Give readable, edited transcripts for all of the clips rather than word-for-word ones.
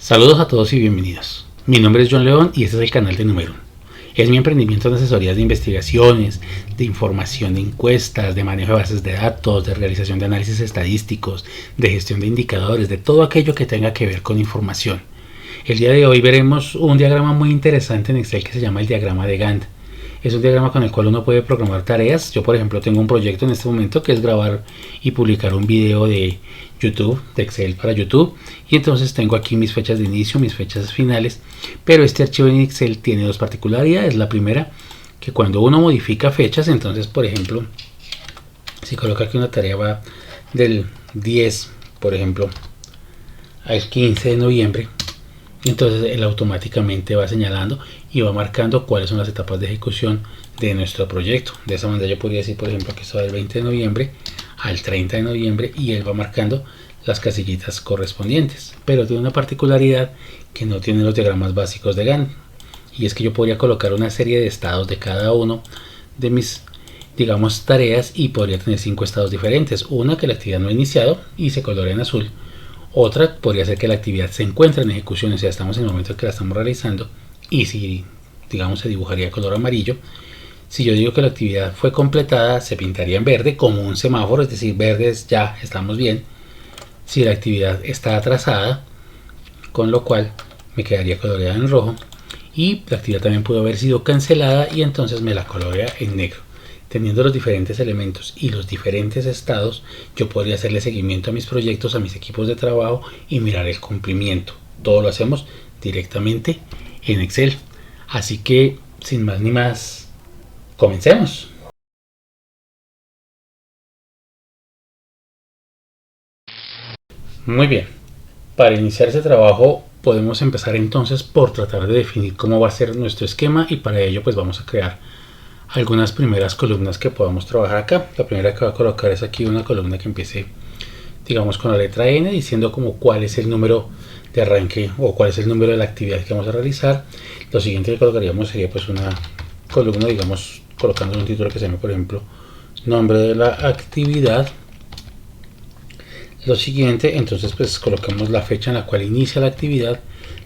Saludos a todos y bienvenidos. Mi nombre es John León y este es el canal de Numerum. Es mi emprendimiento en asesorías de investigaciones, de información de encuestas, de manejo de bases de datos, de realización de análisis estadísticos, de gestión de indicadores, de todo aquello que tenga que ver con información. El día de hoy veremos un diagrama muy interesante en Excel que se llama el diagrama de Gantt. Es un diagrama con el cual uno puede programar tareas. Yo, por ejemplo, tengo un proyecto en este momento que es grabar y publicar un video de YouTube, de Excel para YouTube, y entonces tengo aquí mis fechas de inicio, mis fechas finales, pero este archivo en Excel tiene dos particularidades. La primera, que cuando uno modifica fechas, entonces, por ejemplo, si coloca aquí una tarea va del 10, por ejemplo, al 15 de noviembre, entonces él automáticamente va señalando y va marcando cuáles son las etapas de ejecución de nuestro proyecto. De esa manera yo podría decir, por ejemplo, que esto va del 20 de noviembre al 30 de noviembre y él va marcando las casillitas correspondientes. Pero tiene una particularidad que no tienen los diagramas básicos de Gantt, y es que yo podría colocar una serie de estados de cada uno de mis, digamos, tareas, y podría tener 5 estados diferentes. Una, que la actividad no ha iniciado y se colora en azul. Otra podría ser que la actividad se encuentra en ejecución, o sea, estamos en el momento en que la estamos realizando, y si, digamos, se dibujaría de color amarillo. Si yo digo que la actividad fue completada, se pintaría en verde como un semáforo, es decir, verde es ya, estamos bien. Si la actividad está atrasada, con lo cual me quedaría coloreada en rojo, y la actividad también pudo haber sido cancelada y entonces me la colorea en negro. Teniendo los diferentes elementos y los diferentes estados, yo podría hacerle seguimiento a mis proyectos, a mis equipos de trabajo y mirar el cumplimiento. Todo lo hacemos directamente en Excel. Así que, sin más ni más, comencemos. Muy bien. Para iniciar ese trabajo podemos empezar entonces por tratar de definir cómo va a ser nuestro esquema, y para ello pues vamos a crear algunas primeras columnas que podamos trabajar acá. La primera que voy a colocar es aquí una columna que empiece, digamos, con la letra N, diciendo como cuál es el número de arranque o cuál es el número de la actividad que vamos a realizar. Lo siguiente que colocaríamos sería pues una columna, digamos, colocando un título que se llame, por ejemplo, nombre de la actividad. Lo siguiente, entonces, pues colocamos la fecha en la cual inicia la actividad,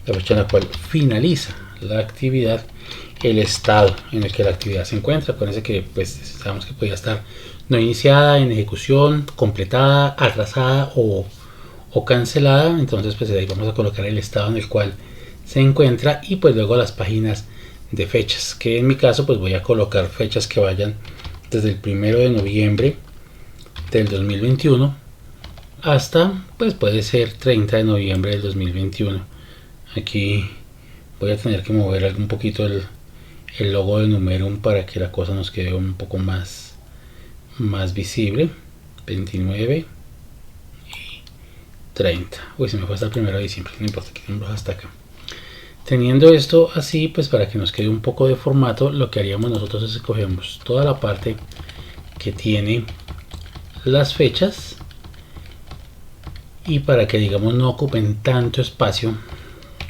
la fecha en la cual finaliza la actividad, el estado en el que la actividad se encuentra. Acuérdense que pues sabemos que podía estar no iniciada, en ejecución, completada, atrasada o cancelada. Entonces pues ahí vamos a colocar el estado en el cual se encuentra, y pues luego las páginas de fechas, que en mi caso pues voy a colocar fechas que vayan desde el 1 de noviembre del 2021 hasta, pues puede ser 30 de noviembre del 2021. Aquí voy a tener que mover un poquito el logo de Numerum para que la cosa nos quede un poco más visible. 29 y 30. Uy, se me fue hasta el 1 de diciembre, no importa, quitémoslo hasta acá. Teniendo esto así, pues para que nos quede un poco de formato, lo que haríamos nosotros es escogemos toda la parte que tiene las fechas, y para que, digamos, no ocupen tanto espacio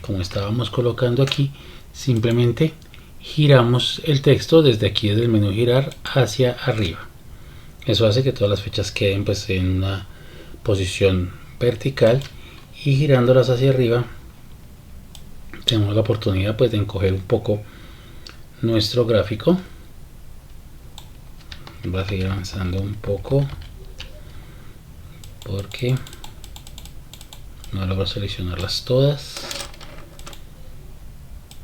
como estábamos colocando aquí, simplemente giramos el texto desde aquí, desde el menú girar, hacia arriba. Eso hace que todas las fechas queden pues en una posición vertical, y girándolas hacia arriba tenemos la oportunidad pues de encoger un poco nuestro gráfico. Va a seguir avanzando un poco porque no logro seleccionarlas todas,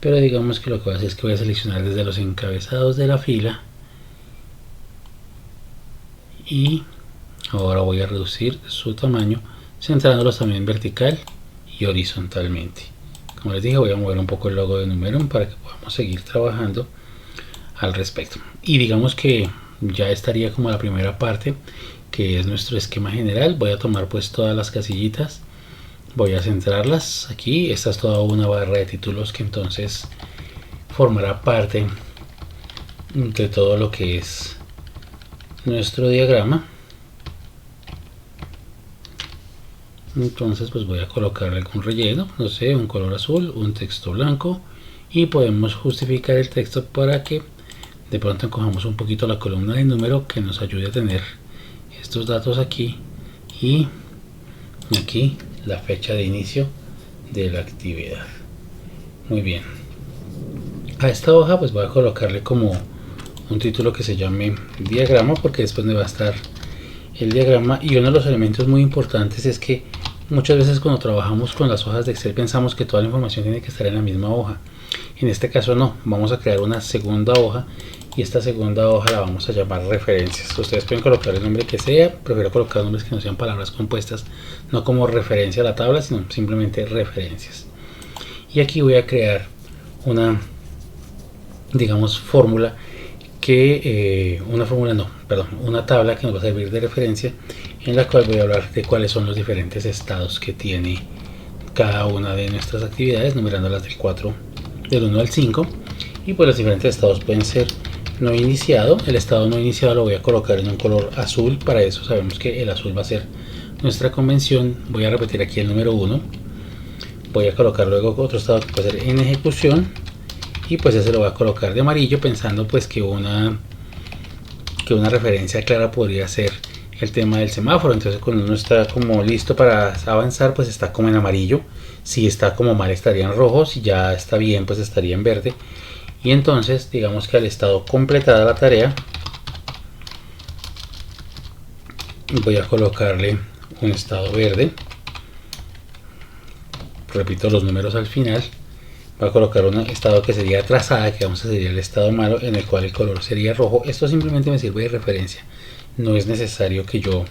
pero digamos que lo que voy a hacer es que voy a seleccionar desde los encabezados de la fila, y ahora voy a reducir su tamaño centrándolos también vertical y horizontalmente. Como les dije, voy a mover un poco el logo de Numerum para que podamos seguir trabajando al respecto. Y digamos que ya estaría como la primera parte, que es nuestro esquema general. Voy a tomar pues todas las casillitas, voy a centrarlas aquí. Esta es toda una barra de títulos que entonces formará parte de todo lo que es nuestro diagrama. Entonces pues voy a colocar algún relleno, no sé, un color azul, un texto blanco, y podemos justificar el texto para que de pronto encojamos un poquito la columna de número, que nos ayude a tener estos datos aquí, y aquí la fecha de inicio de la actividad. Muy bien, a esta hoja pues voy a colocarle como un título que se llame diagrama, porque después me va a estar el diagrama. Y uno de los elementos muy importantes es que muchas veces cuando trabajamos con las hojas de Excel pensamos que toda la información tiene que estar en la misma hoja. En este caso no, vamos a crear una segunda hoja, y esta segunda hoja la vamos a llamar referencias. Ustedes pueden colocar el nombre que sea, prefiero colocar nombres que no sean palabras compuestas, no como referencia a la tabla, sino simplemente referencias. Y aquí voy a crear una, digamos, fórmula una tabla que nos va a servir de referencia, en la cual voy a hablar de cuáles son los diferentes estados que tiene cada una de nuestras actividades, numerándolas del 1 al 5, y pues los diferentes estados pueden ser no iniciado. El estado no iniciado lo voy a colocar en un color azul, para eso sabemos que el azul va a ser nuestra convención. Voy a repetir aquí el número 1, voy a colocar luego otro estado que puede ser en ejecución, y pues ese lo voy a colocar de amarillo, pensando pues que una referencia clara podría ser el tema del semáforo. Entonces cuando uno está como listo para avanzar, pues está como en amarillo. Si está como mal, estaría en rojo. Si ya está bien, pues estaría en verde. Y entonces digamos que al estado completada la tarea, voy a colocarle un estado verde. Repito los números al final. Voy a colocar un estado que sería trazada, que vamos a sería el estado malo, en el cual el color sería rojo. Esto simplemente me sirve de referencia, no es necesario que yo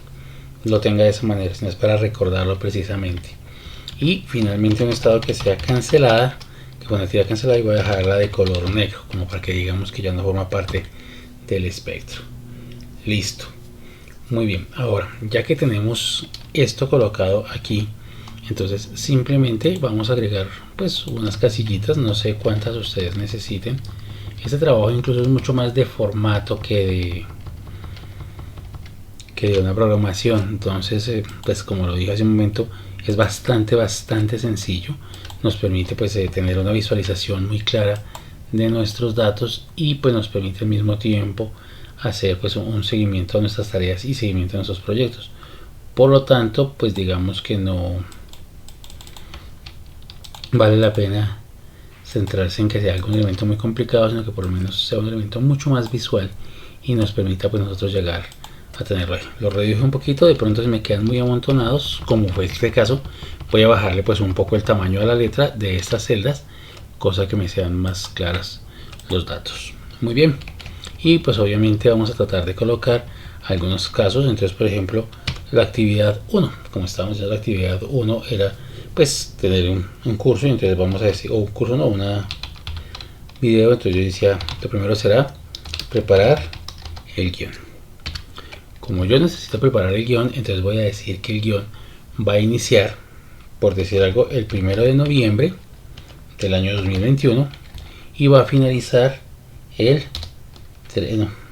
lo tenga de esa manera, sino es para recordarlo precisamente. Y finalmente un estado que sea cancelada, que con actividad cancelada, y voy a dejarla de color negro, como para que digamos que ya no forma parte del espectro. Listo. Muy bien, ahora ya que tenemos esto colocado aquí, entonces simplemente vamos a agregar pues unas casillitas, no sé cuántas ustedes necesiten. Este trabajo incluso es mucho más de formato que de una programación. Entonces pues como lo dije hace un momento, es bastante sencillo. Nos permite pues tener una visualización muy clara de nuestros datos, y pues nos permite al mismo tiempo hacer pues un seguimiento de nuestras tareas y seguimiento de nuestros proyectos. Por lo tanto, pues digamos que no vale la pena centrarse en que sea algún elemento muy complicado, sino que por lo menos sea un elemento mucho más visual y nos permita pues nosotros llegar a tenerlo ahí. Lo reduje un poquito, de pronto se me quedan muy amontonados, como fue este caso. Voy a bajarle pues un poco el tamaño a la letra de estas celdas, cosa que me sean más claras los datos. Muy bien, y pues obviamente vamos a tratar de colocar algunos casos. Entonces, por ejemplo, la actividad 1, como estábamos diciendo, la actividad 1 era pues tener un curso, y entonces vamos a decir, o un curso no, una video. Entonces yo decía, lo primero será preparar el guión. Como yo necesito preparar el guión, entonces voy a decir que el guión va a iniciar, por decir algo, el 1 de noviembre del año 2021, y va a finalizar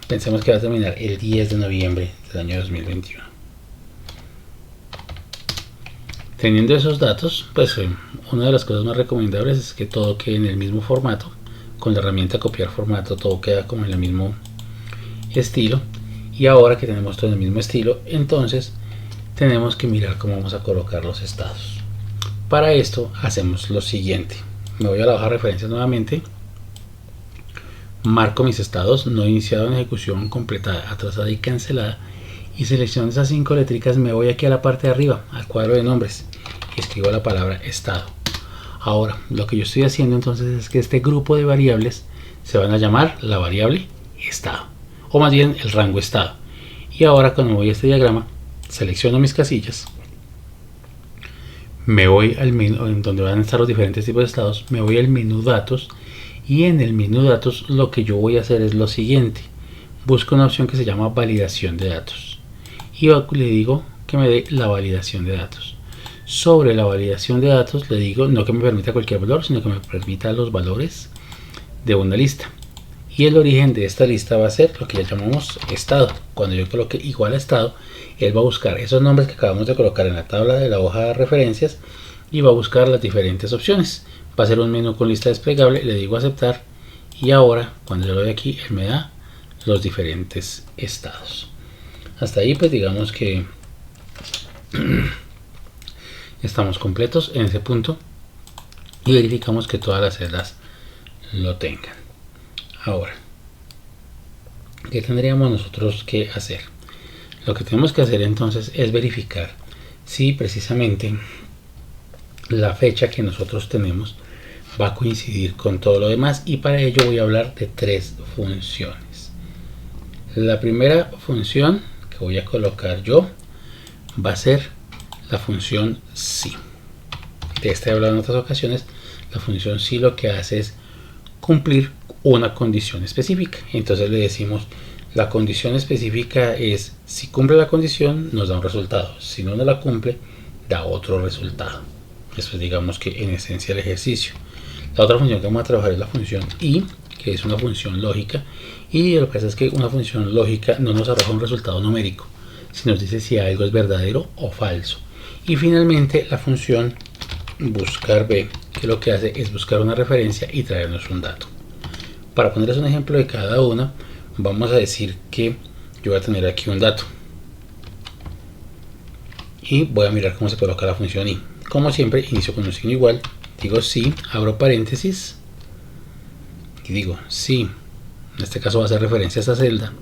pensemos que va a terminar el 10 de noviembre del año 2021. Teniendo esos datos, pues una de las cosas más recomendables es que todo quede en el mismo formato. Con la herramienta copiar formato todo queda como en el mismo estilo. Y ahora que tenemos todo en el mismo estilo, entonces tenemos que mirar cómo vamos a colocar los estados. Para esto hacemos lo siguiente: me voy a la hoja de referencias nuevamente, marco mis estados: no iniciado, en ejecución, completada, atrasada y cancelada, y selecciono esas 5 letricas. Me voy aquí a la parte de arriba, al cuadro de nombres, y escribo la palabra estado. Ahora lo que yo estoy haciendo entonces es que este grupo de variables se van a llamar la variable estado, o más bien el rango estado. Y ahora cuando voy a este diagrama, selecciono mis casillas, me voy al menú en donde van a estar los diferentes tipos de estados, me voy al menú datos, y en el menú datos lo que yo voy a hacer es lo siguiente: busco una opción que se llama validación de datos, y le digo que me dé la validación de datos. Sobre la validación de datos le digo no que me permita cualquier valor, sino que me permita los valores de una lista, y el origen de esta lista va a ser lo que ya llamamos estado. Cuando yo coloque igual a estado, él va a buscar esos nombres que acabamos de colocar en la tabla de la hoja de referencias, y va a buscar las diferentes opciones. Va a ser un menú con lista desplegable, le digo aceptar, y ahora cuando yo lo doy aquí, él me da los diferentes estados. Hasta ahí pues digamos que estamos completos en ese punto. y verificamos que todas las celdas lo tengan. Ahora, ¿qué tendríamos nosotros que hacer? Lo que tenemos que hacer entonces es verificar si precisamente la fecha que nosotros tenemos va a coincidir con todo lo demás, y para ello voy a hablar de tres funciones. La primera función que voy a colocar yo va a ser la función si. De esta he hablado en otras ocasiones. La función si lo que hace es cumplir una condición específica. Entonces le decimos, la condición específica es, si cumple la condición nos da un resultado, si no la cumple da otro resultado. Eso es, digamos, que en esencia el ejercicio. La otra función que vamos a trabajar es la función y, que es una función lógica, y lo que pasa es que una función lógica no nos arroja un resultado numérico, sino nos dice si algo es verdadero o falso. Y finalmente la función buscar b, que lo que hace es buscar una referencia y traernos un dato. Para ponerles un ejemplo de cada una, vamos a decir que yo voy a tener aquí un dato y voy a mirar cómo se coloca la función i. Como siempre, inicio con un signo igual, digo si, abro paréntesis y digo si, en este caso va a hacer referencia a esta celda,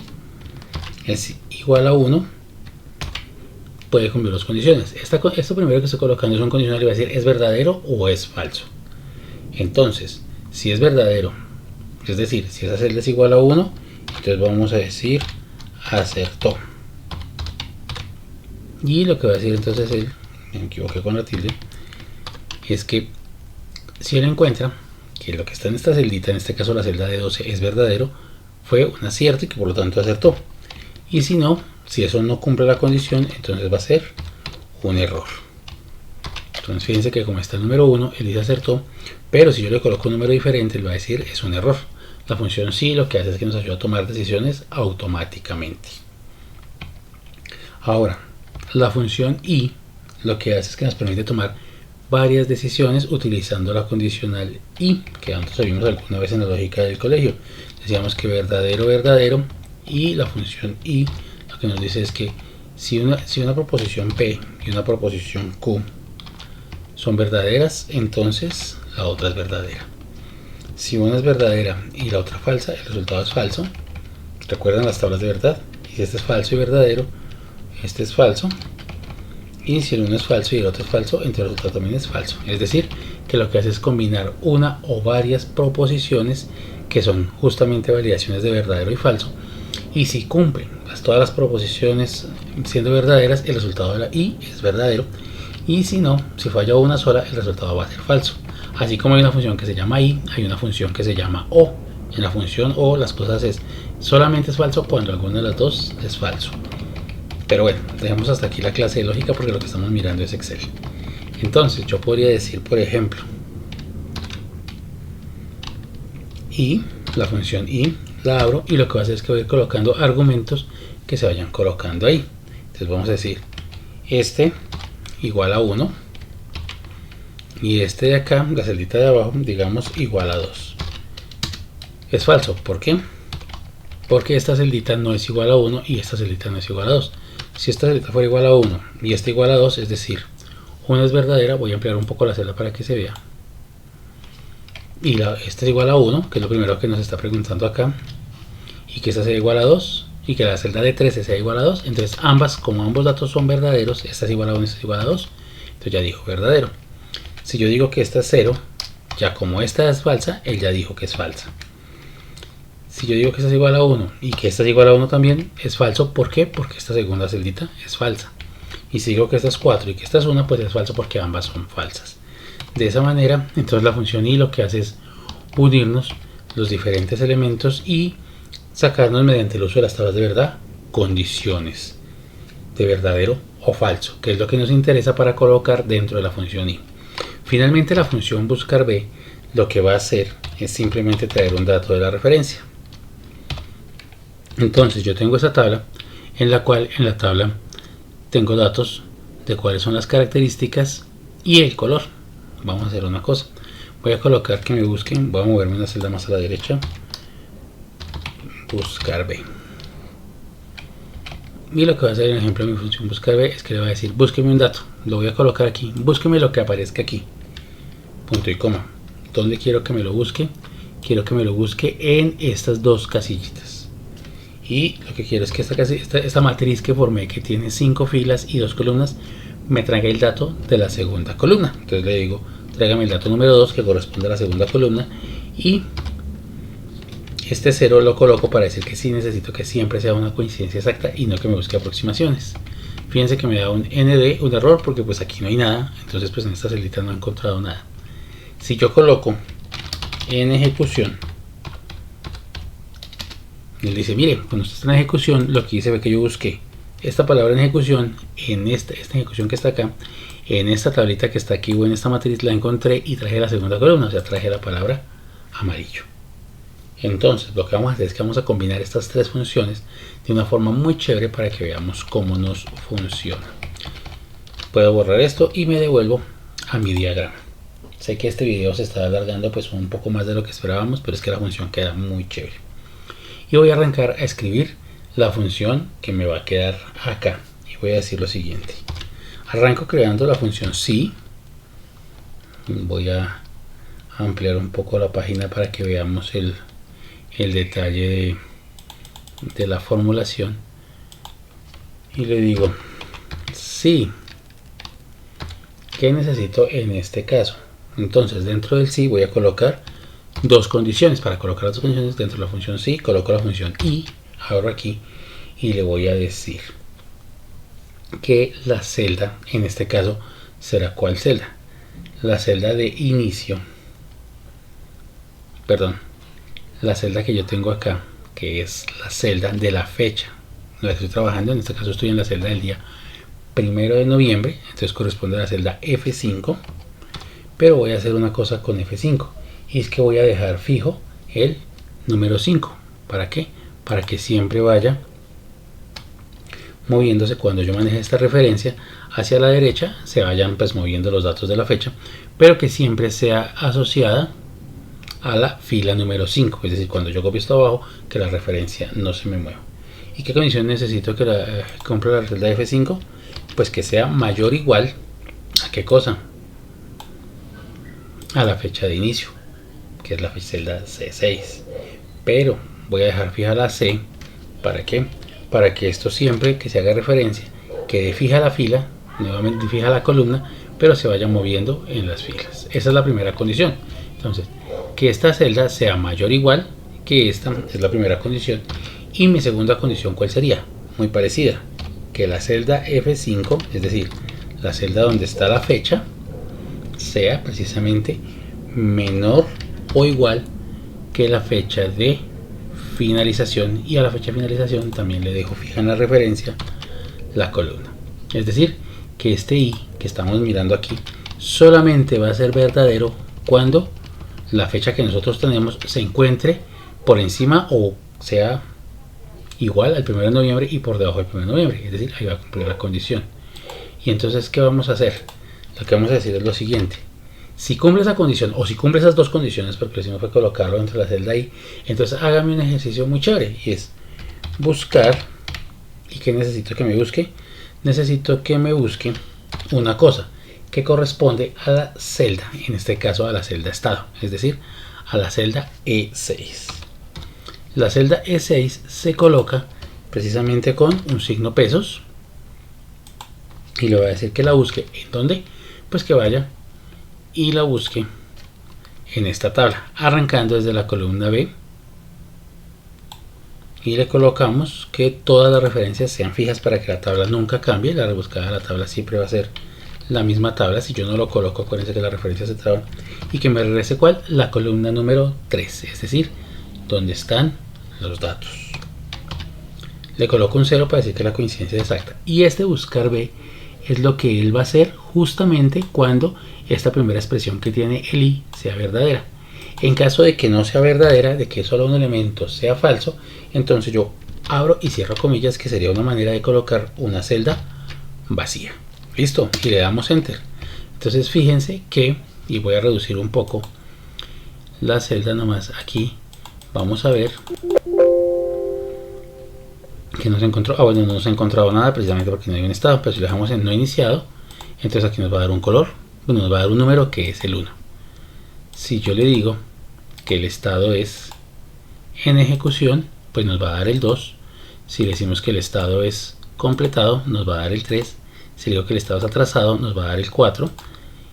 es igual a 1, puede cumplir las condiciones. Esto primero que estoy colocando es un condicional y va a decir es verdadero o es falso. Entonces, si es verdadero, es decir, si esa celda es igual a 1, entonces vamos a decir acertó. Y lo que va a decir entonces él, me equivoqué con la tilde, es que si él encuentra que lo que está en esta celdita, en este caso la celda de 12, es verdadero, fue un acierto y que por lo tanto acertó. Y si no, si eso no cumple la condición, entonces va a ser un error. Entonces fíjense que como está el número 1, él dice acertó, pero si yo le coloco un número diferente, él va a decir es un error. La función sí lo que hace es que nos ayuda a tomar decisiones automáticamente. Ahora, la función y lo que hace es que nos permite tomar varias decisiones utilizando la condicional y, que antes vimos alguna vez en la lógica del colegio. Decíamos que verdadero, verdadero, y la función y lo que nos dice es que si una proposición P y una proposición Q son verdaderas, entonces la otra es verdadera. Si una es verdadera y la otra falsa, el resultado es falso. Recuerdan las tablas de verdad. Y si este es falso y verdadero, este es falso. Y si el uno es falso y el otro es falso, entonces el resultado también es falso. Es decir, que lo que hace es combinar una o varias proposiciones que son justamente validaciones de verdadero y falso. Y si cumplen todas las proposiciones siendo verdaderas, el resultado de la i es verdadero. Y si no, si falla una sola, el resultado va a ser falso. Así como hay una función que se llama i, hay una función que se llama o. En la función o las cosas solamente es falso cuando alguna de las dos es falso. Pero bueno, dejemos hasta aquí la clase de lógica porque lo que estamos mirando es Excel. Entonces yo podría decir, por ejemplo, y la función y la abro y lo que voy a hacer es que voy a ir colocando argumentos que se vayan colocando ahí. Entonces vamos a decir este igual a 1 y este de acá, la celita de abajo, digamos igual a 2. Es falso, ¿por qué? Porque esta celita no es igual a 1 y esta celita no es igual a 2. Si esta celita fuera igual a 1 y esta igual a 2, es decir, una es verdadera, voy a ampliar un poco la celda para que se vea. Y esta es igual a 1, que es lo primero que nos está preguntando acá. Y que esta sea igual a 2 y que la celda de 13 sea igual a 2. Entonces ambas, como ambos datos son verdaderos, esta es igual a 1 y esta es igual a 2. Entonces ya dijo verdadero. Si yo digo que esta es 0, ya como esta es falsa, él ya dijo que es falsa. Si yo digo que esta es igual a 1 y que esta es igual a 1 también, es falso. ¿Por qué? Porque esta segunda celdita es falsa. Y si digo que esta es 4 y que esta es 1, pues es falso porque ambas son falsas. De esa manera, entonces la función y lo que hace es unirnos los diferentes elementos y sacarnos mediante el uso de las tablas de verdad condiciones de verdadero o falso, que es lo que nos interesa para colocar dentro de la función i. Finalmente, la función buscar b lo que va a hacer es simplemente traer un dato de la referencia. Entonces yo tengo esa tabla en la cual en la tabla tengo datos de cuáles son las características y el color. Vamos a hacer una cosa, voy a colocar que me busquen, voy a moverme una celda más a la derecha, buscar b, y lo que va a hacer en el ejemplo de mi función buscar b es que le va a decir búsqueme un dato, lo voy a colocar aquí, búsqueme lo que aparezca aquí, punto y coma. ¿Dónde quiero que me lo busque? Quiero que me lo busque en estas dos casillitas. Y lo que quiero es que esta matriz que formé, que tiene 5 filas y 2 columnas, me traiga el dato de la segunda columna. Entonces le digo, tráigame el dato número 2 que corresponde a la segunda columna, y este 0 lo coloco para decir que sí necesito que siempre sea una coincidencia exacta y no que me busque aproximaciones. Fíjense que me da un ND, un error, porque pues aquí no hay nada. Entonces pues en esta celita no he encontrado nada. Si yo coloco en ejecución, él dice, mire, cuando usted está en ejecución, lo que dice fue que yo busqué esta palabra en ejecución, en esta ejecución que está acá, en esta tablita que está aquí o en esta matriz la encontré y traje la segunda columna, o sea, traje la palabra amarillo. Entonces lo que vamos a hacer es que vamos a combinar estas tres funciones de una forma muy chévere para que veamos cómo nos funciona. Puedo borrar esto y me devuelvo a mi diagrama. Sé que este video se está alargando pues un poco más de lo que esperábamos, pero es que la función queda muy chévere. Y voy a arrancar a escribir la función que me va a quedar acá. Y voy a decir lo siguiente. Arranco creando la función sí. Voy a ampliar un poco la página para que veamos el detalle de la formulación. Y le digo sí. ¿Qué necesito en este caso? Entonces dentro del sí voy a colocar dos condiciones. Para colocar las dos condiciones dentro de la función sí, coloco la función y, abro aquí y le voy a decir que la celda, en este caso será ¿cuál celda? La celda de inicio, perdón, la celda que yo tengo acá, que es la celda de la fecha donde estoy trabajando. En este caso estoy en la celda del día 1 de noviembre, entonces corresponde a la celda F5, pero voy a hacer una cosa con F5, y es que voy a dejar fijo el número 5. ¿Para qué? Para que siempre vaya moviéndose cuando yo maneje esta referencia hacia la derecha, se vayan pues moviendo los datos de la fecha, pero que siempre sea asociada a la fila número 5, es decir, cuando yo copio esto abajo, que la referencia no se me mueva. ¿Y qué condición necesito que compre la celda F5? Pues que sea mayor o igual a ¿qué cosa? A la fecha de inicio, que es la celda C6. Pero voy a dejar fija la C. ¿Para qué? Para que esto siempre que se haga referencia quede fija la fila, nuevamente fija la columna, pero se vaya moviendo en las filas. Esa es la primera condición. Entonces, que esta celda sea mayor o igual que esta es la primera condición. Y mi segunda condición, ¿cuál sería? Muy parecida, que la celda F5, es decir, la celda donde está la fecha, sea precisamente menor o igual que la fecha de finalización, y a la fecha de finalización también le dejo fija en la referencia la columna. Es decir, que este i que estamos mirando aquí solamente va a ser verdadero cuando la fecha que nosotros tenemos se encuentre por encima o sea igual al 1 de noviembre y por debajo del 1 de noviembre, es decir, ahí va a cumplir la condición. Y entonces, ¿qué vamos a hacer? Lo que vamos a decir es lo siguiente: si cumple esa condición, o si cumple esas dos condiciones, porque si no fue colocarlo entre la celda I, entonces hágame un ejercicio muy chévere, y es buscar. ¿Y qué necesito que me busque? Necesito que me busque una cosa que corresponde a la celda, en este caso a la celda estado, es decir, a la celda E6. La celda E6 se coloca precisamente con un signo pesos, y le voy a decir que la busque en donde, pues que vaya y la busque en esta tabla, arrancando desde la columna B, y le colocamos que todas las referencias sean fijas para que la tabla nunca cambie. La rebuscada de la tabla siempre va a ser la misma tabla. Si yo no lo coloco, acuérdense que la referencia se traba, y que me regrese ¿cuál? La columna número 3, es decir, donde están los datos. Le coloco un 0 para decir que la coincidencia es exacta, y este buscar B es lo que él va a hacer justamente cuando esta primera expresión que tiene el i sea verdadera. En caso de que no sea verdadera, de que solo un elemento sea falso, entonces yo abro y cierro comillas, que sería una manera de colocar una celda vacía. Listo, y le damos enter. Entonces fíjense que, y voy a reducir un poco la celda nomás aquí, vamos a ver que no se encontró. Bueno, no se ha encontrado nada precisamente porque no hay un estado, pero si lo dejamos en no iniciado, entonces aquí nos va a dar un color, bueno, nos va a dar un número que es el 1. Si yo le digo que el estado es en ejecución, pues nos va a dar el 2. Si le decimos que el estado es completado, nos va a dar el 3. Si le digo que el estado es atrasado, nos va a dar el 4.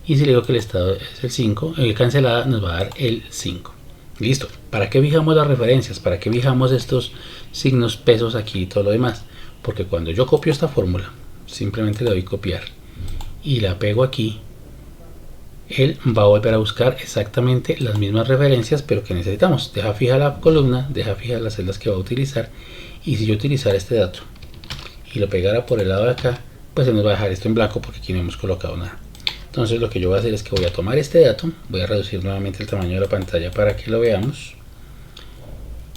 Y si le digo que el estado es el 5, cancelada, nos va a dar el 5. Listo. ¿Para qué fijamos las referencias? ¿Para qué fijamos estos signos pesos aquí y todo lo demás? Porque cuando yo copio esta fórmula, simplemente le doy copiar y la pego aquí, él va a volver a buscar exactamente las mismas referencias, pero que necesitamos. Deja fija la columna, deja fija las celdas que va a utilizar, y si yo utilizara este dato y lo pegara por el lado de acá, pues se nos va a dejar esto en blanco porque aquí no hemos colocado nada. Entonces lo que yo voy a hacer es que voy a tomar este dato, voy a reducir nuevamente el tamaño de la pantalla para que lo veamos,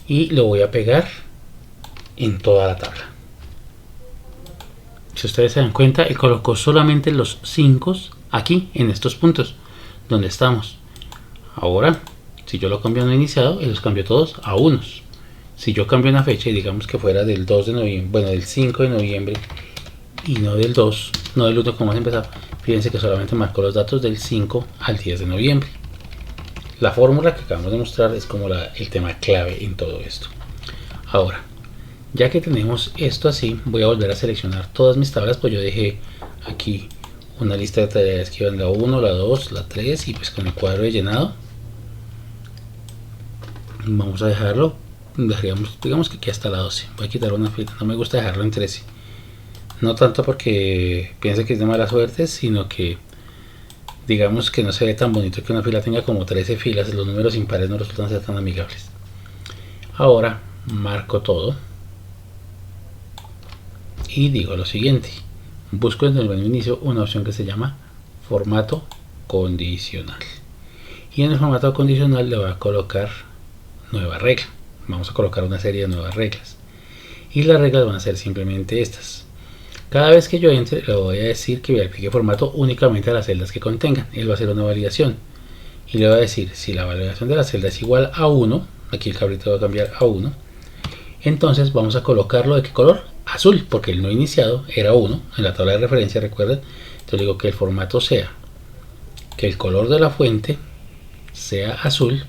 y lo voy a pegar en toda la tabla. Si ustedes se dan cuenta, él colocó solamente los 5 aquí en estos puntos donde estamos. Ahora, si yo lo cambio a no iniciado, él los cambió todos a unos. Si yo cambio una fecha y digamos que fuera del 2 de noviembre, bueno, del 5 de noviembre y no del 2, no del 1 como hemos empezado, fíjense que solamente marcó los datos del 5 al 10 de noviembre. La fórmula que acabamos de mostrar es como el tema clave en todo esto. Ahora, ya que tenemos esto así, voy a volver a seleccionar todas mis tablas, pues yo dejé aquí una lista de tareas que iban la 1, la 2, la 3 y pues con el cuadro de llenado. Vamos a dejarlo, digamos que aquí hasta la 12. Voy a quitar una fila, no me gusta dejarlo en 13. No tanto porque piense que es de mala suerte, sino que digamos que no se ve tan bonito que una fila tenga como 13 filas, los números impares no resultan ser tan amigables. Ahora marco todo y digo lo siguiente, busco en el menú inicio una opción que se llama formato condicional, y en el formato condicional le voy a colocar nueva regla. Vamos a colocar una serie de nuevas reglas, y las reglas van a ser simplemente estas. Cada vez que yo entre le voy a decir que verifique formato únicamente a las celdas que contengan. Él va a hacer una validación y le va a decir si la validación de la celda es igual a 1, aquí el cabrito va a cambiar a 1, entonces vamos a colocarlo de qué color, azul, porque el no iniciado era 1 en la tabla de referencia, recuerden. Entonces digo que el formato sea que el color de la fuente sea azul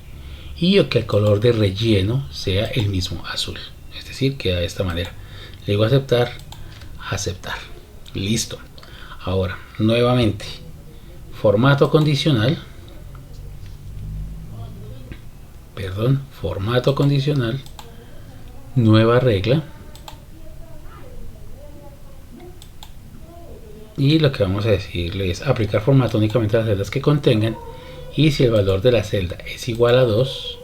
y que el color de relleno sea el mismo azul, es decir, queda de esta manera. Le digo aceptar, aceptar, listo. Ahora nuevamente formato condicional, formato condicional, nueva regla, y lo que vamos a decirle es aplicar formato únicamente a las celdas que contengan, y si el valor de la celda es igual a 2,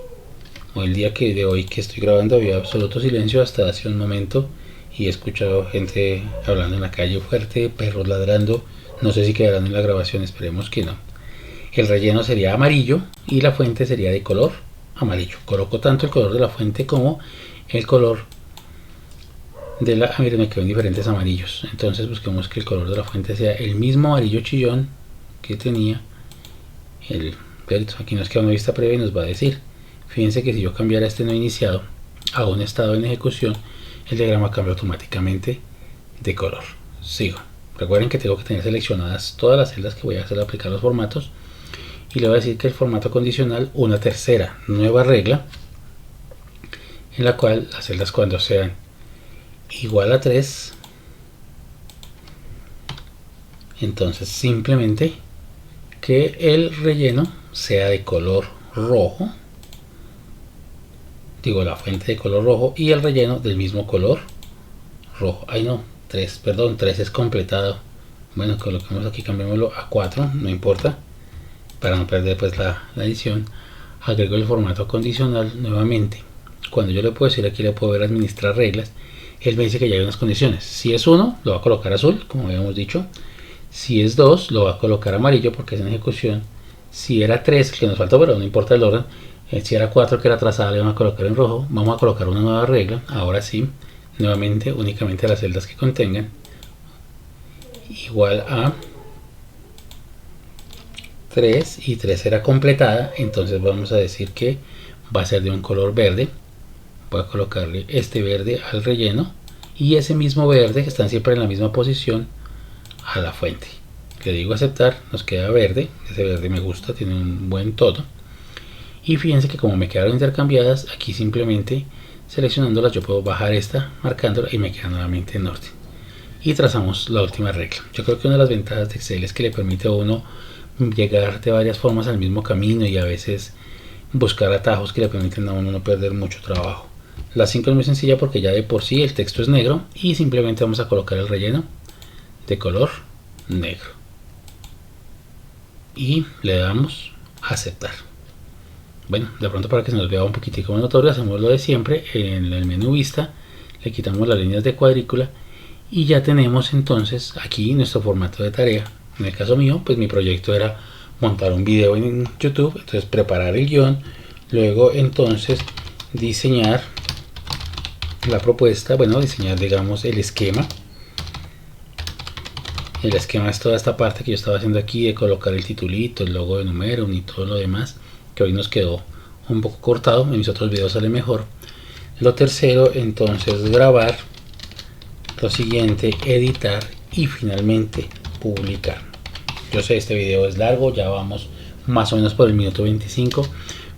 o el día de hoy que estoy grabando había absoluto silencio hasta hace un momento y he escuchado gente hablando en la calle fuerte, perros ladrando, no sé si quedarán en la grabación, esperemos que no. El relleno sería amarillo y la fuente sería de color amarillo. Coloco tanto el color de la fuente como el color de la... miren, me quedó en diferentes amarillos. Entonces busquemos que el color de la fuente sea el mismo amarillo chillón que tenía el perito. Aquí nos queda una vista previa y nos va a decir. Fíjense que si yo cambiara este no iniciado a un estado en ejecución, el diagrama cambia automáticamente de color. Sigo. Recuerden que tengo que tener seleccionadas todas las celdas que voy a hacer aplicar los formatos, y le voy a decir que el formato condicional, una tercera nueva regla, en la cual las celdas cuando sean igual a 3, entonces simplemente que el relleno sea de color rojo, digo la fuente de color rojo y el relleno del mismo color rojo. Ay no, 3, perdón, 3 es completado. Bueno, coloquemos aquí, cambiémoslo a 4, no importa, para no perder pues la edición. Agrego el formato condicional nuevamente. Cuando yo le puedo decir aquí, le puedo ver administrar reglas, él me dice que ya hay unas condiciones. Si es 1, lo va a colocar azul, como habíamos dicho. Si es 2, lo va a colocar amarillo porque es en ejecución. Si era 3, que nos faltó, pero no importa el orden. Si era 4, que era atrasada, le vamos a colocar en rojo. Vamos a colocar una nueva regla, ahora sí, nuevamente únicamente las celdas que contengan igual a 3, y 3 era completada, entonces vamos a decir que va a ser de un color verde. Voy a colocarle este verde al relleno y ese mismo verde, que están siempre en la misma posición, a la fuente. Le digo aceptar, nos queda verde, ese verde me gusta, tiene un buen tono. Y fíjense que como me quedaron intercambiadas, aquí simplemente seleccionándolas yo puedo bajar esta, marcándola y me queda nuevamente en orden. Y trazamos la última regla. Yo creo que una de las ventajas de Excel es que le permite a uno llegar de varias formas al mismo camino y a veces buscar atajos que le permiten a uno no perder mucho trabajo. La 5 es muy sencilla porque ya de por sí el texto es negro y simplemente vamos a colocar el relleno de color negro y le damos a aceptar. Bueno, de pronto para que se nos vea un poquitico más notorio, hacemos lo de siempre. En el menú vista le quitamos las líneas de cuadrícula y ya tenemos entonces aquí nuestro formato de tarea. En el caso mío, pues mi proyecto era montar un video en YouTube, entonces preparar el guión, luego entonces diseñar la propuesta, bueno, diseñar digamos el esquema. El esquema es toda esta parte que yo estaba haciendo aquí de colocar el titulito, el logo de Numerum y todo lo demás, que hoy nos quedó un poco cortado, en mis otros videos sale mejor. Lo tercero entonces grabar, lo siguiente editar y finalmente publicar. Yo sé este video es largo, ya vamos más o menos por el minuto 25,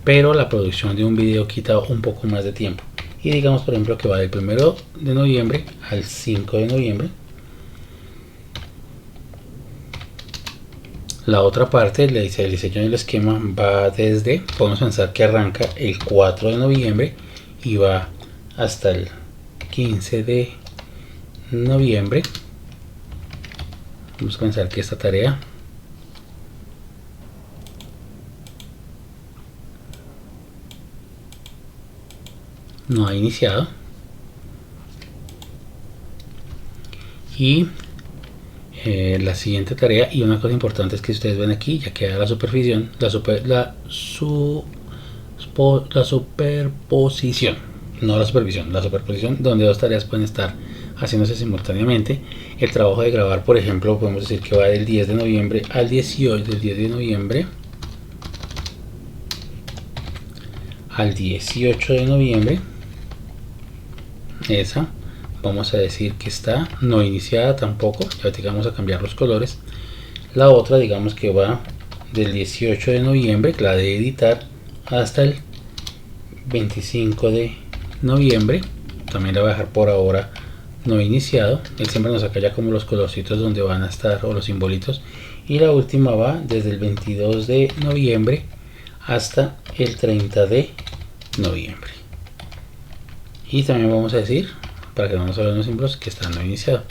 pero la producción de un video quita un poco más de tiempo. Y digamos por ejemplo que va del 1 de noviembre al 5 de noviembre. La otra parte, el diseño del esquema, va desde, podemos pensar que arranca el 4 de noviembre y va hasta el 15 de noviembre. Vamos a pensar que esta tarea no ha iniciado. Y la siguiente tarea, y una cosa importante es que ustedes ven aquí, ya queda la superposición, la superposición, no la supervisión, la superposición donde dos tareas pueden estar haciéndose simultáneamente. El trabajo de grabar, por ejemplo, podemos decir que va del 10 de noviembre al 18, del 10 de noviembre al 18 de noviembre. Esa vamos a decir que está no iniciada tampoco, ya te vamos a cambiar los colores. La otra digamos que va del 18 de noviembre, la de editar, hasta el 25 de noviembre, también la voy a dejar por ahora no iniciado. Él siempre nos saca ya como los colorcitos donde van a estar o los simbolitos. Y la última va desde el 22 de noviembre hasta el 30 de noviembre. Y también vamos a decir, para que no nos hablen los símbolos, que está no iniciado.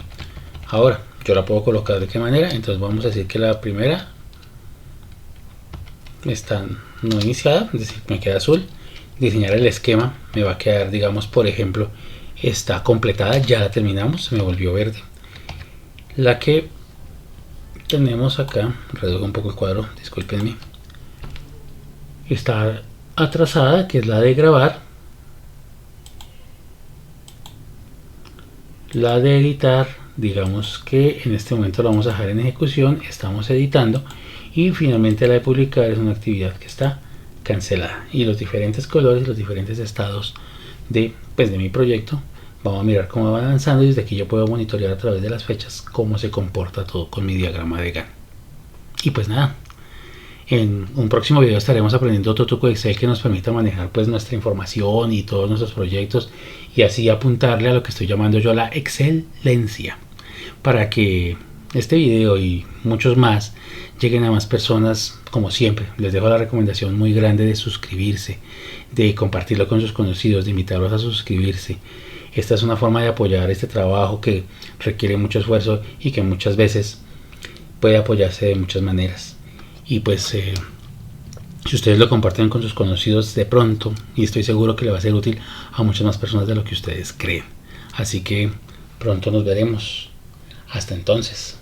Ahora, yo la puedo colocar de qué manera. Entonces vamos a decir que la primera está no iniciada, es decir, me queda azul. Diseñar el esquema me va a quedar, digamos, por ejemplo, está completada, ya la terminamos, se me volvió verde. La que tenemos acá, reduzco un poco el cuadro, discúlpenme, está atrasada, que es la de grabar. La de editar, digamos que en este momento la vamos a dejar en ejecución, estamos editando. Y finalmente la de publicar es una actividad que está cancelada. Y los diferentes colores, los diferentes estados de mi proyecto, vamos a mirar cómo va avanzando y desde aquí yo puedo monitorear a través de las fechas cómo se comporta todo con mi diagrama de Gantt. Y pues nada, en un próximo video estaremos aprendiendo otro truco de Excel que nos permita manejar pues nuestra información y todos nuestros proyectos y así apuntarle a lo que estoy llamando yo la excelencia, para que este video y muchos más lleguen a más personas. Como siempre, les dejo la recomendación muy grande de suscribirse, de compartirlo con sus conocidos, de invitarlos a suscribirse. Esta es una forma de apoyar este trabajo que requiere mucho esfuerzo y que muchas veces puede apoyarse de muchas maneras. Y pues si ustedes lo comparten con sus conocidos de pronto, y estoy seguro que le va a ser útil a muchas más personas de lo que ustedes creen. Así que pronto nos veremos. Hasta entonces.